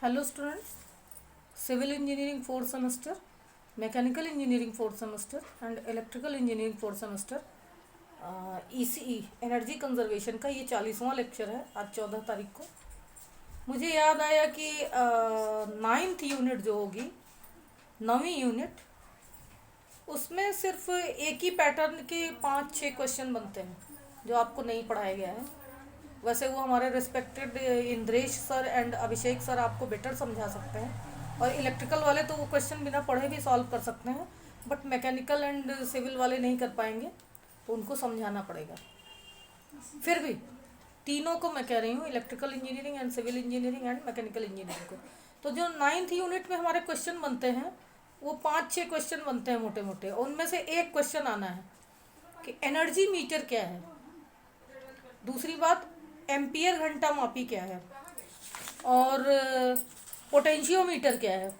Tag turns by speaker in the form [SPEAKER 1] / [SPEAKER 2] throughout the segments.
[SPEAKER 1] Hello students, civil engineering 4th semester, mechanical engineering 4th semester and electrical engineering 4th semester ECE energy conservation का ये 40वां lecture है आज 14 तारीख को। मुझे याद आया कि 9th यूनिट जो होगी 9वीं यूनिट उसमें सिर्फ एक ही पैटर्न के 5-6 क्वेश्चन बनते हैं जो आपको नहीं पढ़ाया गया है। वैसे वो हमारे respected Indresh sir and Abhishek sir आपको बेटर समझा सकते हैं और इलेक्ट्रिकल वाले तो वो क्वेश्चन बिना पढ़े भी सॉल्व कर सकते हैं, बट मैकेनिकल एंड सिविल वाले नहीं कर पाएंगे तो उनको समझाना पड़ेगा। फिर भी तीनों को मैं कह रही हूँ, electrical engineering and civil engineering and mechanical engineering को। तो जो 9th यूनिट में हमारे क्वेश्चन बनते हैं वो 5-6 क्वेश्चन बनते हैं मोटे मोटे। उनमें से एक क्वेश्चन आना है कि एनर्जी मीटर क्या है, दूसरी बात एम्पियर घंटा मापी क्या है, और पोटेंशियोमीटर क्या है,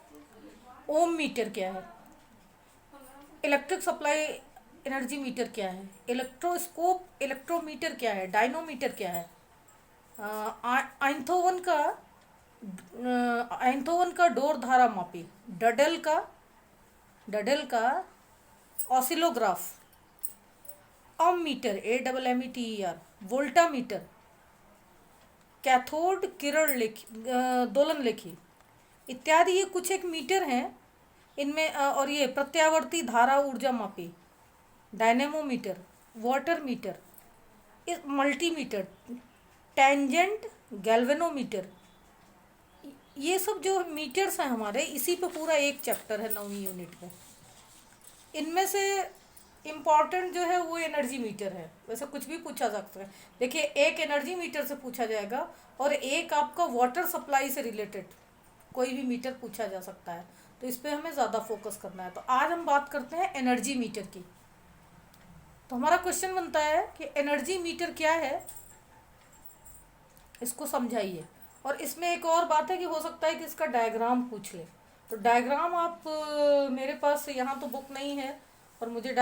[SPEAKER 1] ओम मीटर क्या है, इलेक्ट्रिक सप्लाई एनर्जी मीटर क्या है, इलेक्ट्रोस्कोप इलेक्ट्रोमीटर क्या है, डायनोमीटर क्या है, आइंथोवन का डोर धारा मापी, डडेल का oscillograph, ammeter AMMETER, voltameter, cathode किरण दोलन लेखी इत्यादि ये कुछ एक मीटर हैं इनमें। और ये प्रत्यावर्ती धारा ऊर्जा मापी, dynamometer, water meter, multimeter, tangent galvanometer, ये सब जो मीटर्स हैं हमारे, इसी पे पूरा एक चैप्टर है 9वीं यूनिट में। इनमें से इम्पॉर्टेंट जो है वो एनर्जी मीटर है। वैसे कुछ भी पूछा जा सकता है, देखिए एक एनर्जी मीटर से पूछा जाएगा और एक आपका वाटर सप्लाई से रिलेटेड कोई भी मीटर पूछा जा सकता है, तो इस पर हमें ज़्यादा फोकस करना है। तो आज हम बात करते हैं एनर्जी मीटर की। तो हमारा क्वेश्चन बनता है कि एनर्जी मीटर क्या है, इसको समझाइए। और इसमें एक और बात है कि हो सकता है कि इसका डायग्राम पूछ ले, तो डायग्राम आप मेरे पास यहाँ तो बुक नहीं है, और मुझे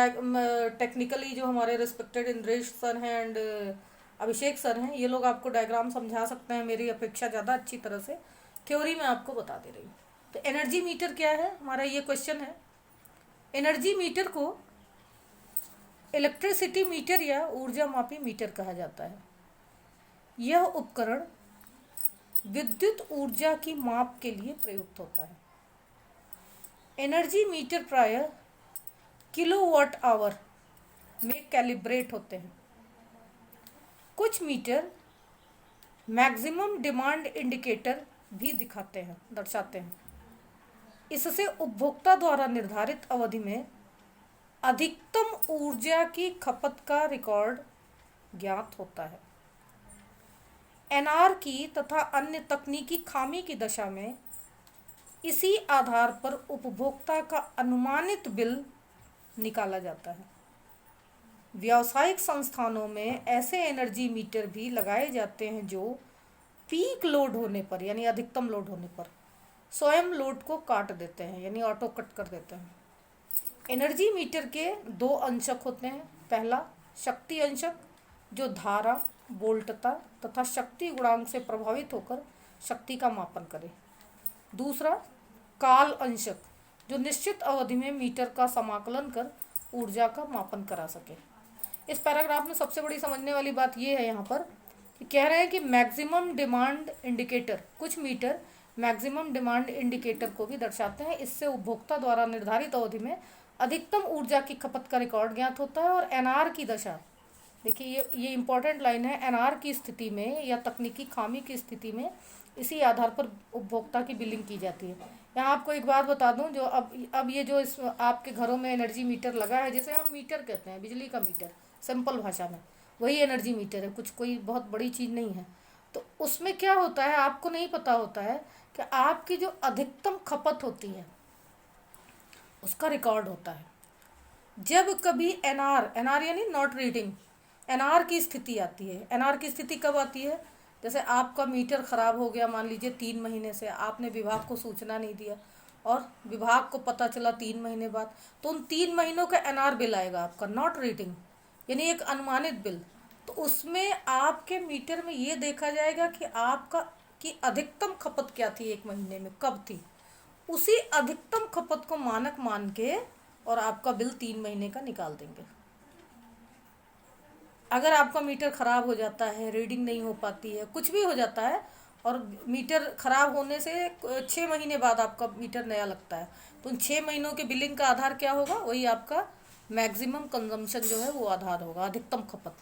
[SPEAKER 1] टेक्निकली जो हमारे रिस्पेक्टेड इंद्रेश सर हैं एंड अभिषेक सर हैं, ये लोग आपको डायग्राम समझा सकते हैं मेरी अपेक्षा ज़्यादा अच्छी तरह से। थ्योरी में आपको बता दे रही हूँ। तो एनर्जी मीटर क्या है, हमारा ये क्वेश्चन है। एनर्जी मीटर को इलेक्ट्रिसिटी मीटर या ऊर्जा मापी मीटर कहा जाता है। यह उपकरण विद्युत ऊर्जा की माप के लिए प्रयुक्त होता है। एनर्जी मीटर प्रायः किलोवाट आवर में कैलिब्रेट होते हैं। कुछ मीटर मैक्सिमम डिमांड इंडिकेटर भी दर्शाते हैं। इससे उपभोक्ता द्वारा निर्धारित अवधि में अधिकतम ऊर्जा की खपत का रिकॉर्ड ज्ञात होता है। एनआर की तथा अन्य तकनीकी खामी की दशा में इसी आधार पर उपभोक्ता का अनुमानित बिल निकाला जाता है। व्यावसायिक संस्थानों में ऐसे एनर्जी मीटर भी लगाए जाते हैं जो पीक लोड होने पर, यानी अधिकतम लोड होने पर, स्वयं लोड को काट देते हैं, यानी ऑटो कट कर देते हैं। एनर्जी मीटर के 2 अंशक होते हैं। पहला शक्ति अंशक, जो धारा, वोल्टता तथा शक्ति गुणांक से प्रभावित होकर शक्ति का मापन करे। दूसरा काल अंशक, जो निश्चित अवधि में मीटर का समाकलन कर ऊर्जा का मापन करा सके। इस पैराग्राफ में सबसे बड़ी समझने वाली बात यह है यहाँ पर कि कह रहे हैं कि मैक्सिमम डिमांड इंडिकेटर, कुछ मीटर मैक्सिमम डिमांड इंडिकेटर को भी दर्शाते हैं। इससे उपभोक्ता द्वारा निर्धारित अवधि में अधिकतम ऊर्जा की खपत का रिकॉर्ड ज्ञात होता है। और एनआर की दशा, देखिए ये इंपॉर्टेंट लाइन है, एनआर की स्थिति में या तकनीकी खामी की स्थिति में इसी आधार पर उपभोक्ता की बिलिंग की जाती है। यहाँ आपको एक बात बता दूं, जो अब ये जो इस आपके घरों में एनर्जी मीटर लगा है, जिसे हम मीटर कहते हैं, बिजली का मीटर सिंपल भाषा में, वही एनर्जी मीटर है, कुछ कोई बहुत बड़ी चीज़ नहीं है। तो उसमें क्या होता है आपको नहीं पता होता है कि आपकी जो अधिकतम खपत होती है उसका रिकॉर्ड होता है। जब कभी एनआर यानी नॉट रीडिंग, एनआर की स्थिति आती है। एनआर की स्थिति कब आती है, जैसे आपका मीटर ख़राब हो गया, मान लीजिए 3 महीने से आपने विभाग को सूचना नहीं दिया और विभाग को पता चला 3 महीने बाद, तो उन 3 महीनों का एनआर बिल आएगा आपका, नॉट रीडिंग यानी एक अनुमानित बिल। तो उसमें आपके मीटर में ये देखा जाएगा कि आपका कि अधिकतम खपत क्या थी एक महीने में, कब थी, उसी अधिकतम खपत को मानक मान के और आपका बिल 3 महीने का निकाल देंगे। अगर आपका मीटर ख़राब हो जाता है, रीडिंग नहीं हो पाती है, कुछ भी हो जाता है और मीटर ख़राब होने से 6 महीने बाद आपका मीटर नया लगता है, तो उन 6 महीनों के बिलिंग का आधार क्या होगा, वही आपका मैक्सिमम कंजम्पशन जो है वो आधार होगा, अधिकतम खपत।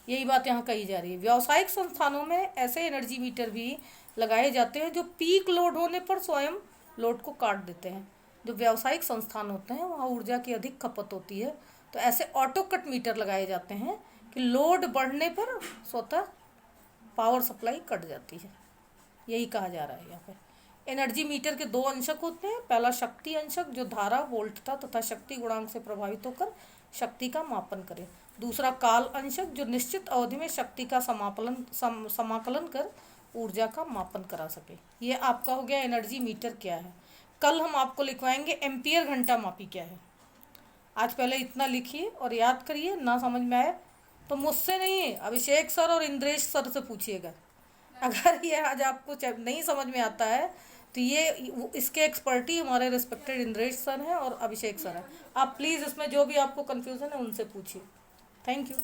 [SPEAKER 1] यही बात यहाँ कही जा रही है। व्यावसायिक संस्थानों में ऐसे एनर्जी मीटर भी लगाए जाते हैं जो पीक लोड होने पर स्वयं लोड को काट देते हैं। जो व्यावसायिक संस्थान होते हैं वहाँ ऊर्जा की अधिक खपत होती है, तो ऐसे ऑटो कट मीटर लगाए जाते हैं कि लोड बढ़ने पर स्वतः पावर सप्लाई कट जाती है। यही कहा जा रहा है यहाँ पे। एनर्जी मीटर के 2 अंशक होते हैं। पहला शक्ति अंशक जो धारा, वोल्टता तथा शक्ति गुणांक से प्रभावित होकर शक्ति का मापन करे। दूसरा काल अंशक जो निश्चित अवधि में शक्ति का समाकलन कर ऊर्जा का मापन करा सके। ये आपका हो गया एनर्जी मीटर क्या है। कल हम आपको लिखवाएंगे एम्पियर घंटा मापी क्या है। आज पहले इतना लिखिए और याद करिए, ना समझ में आए तो मुझसे नहीं, अभिषेक सर और इंद्रेश सर से पूछिएगा। अगर ये आज आपको नहीं समझ में आता है तो ये इसके एक्सपर्टी हमारे रिस्पेक्टेड इंद्रेश सर हैं और अभिषेक सर हैं। आप प्लीज़ इसमें जो भी आपको कन्फ्यूज़न है उनसे पूछिए। Thank you.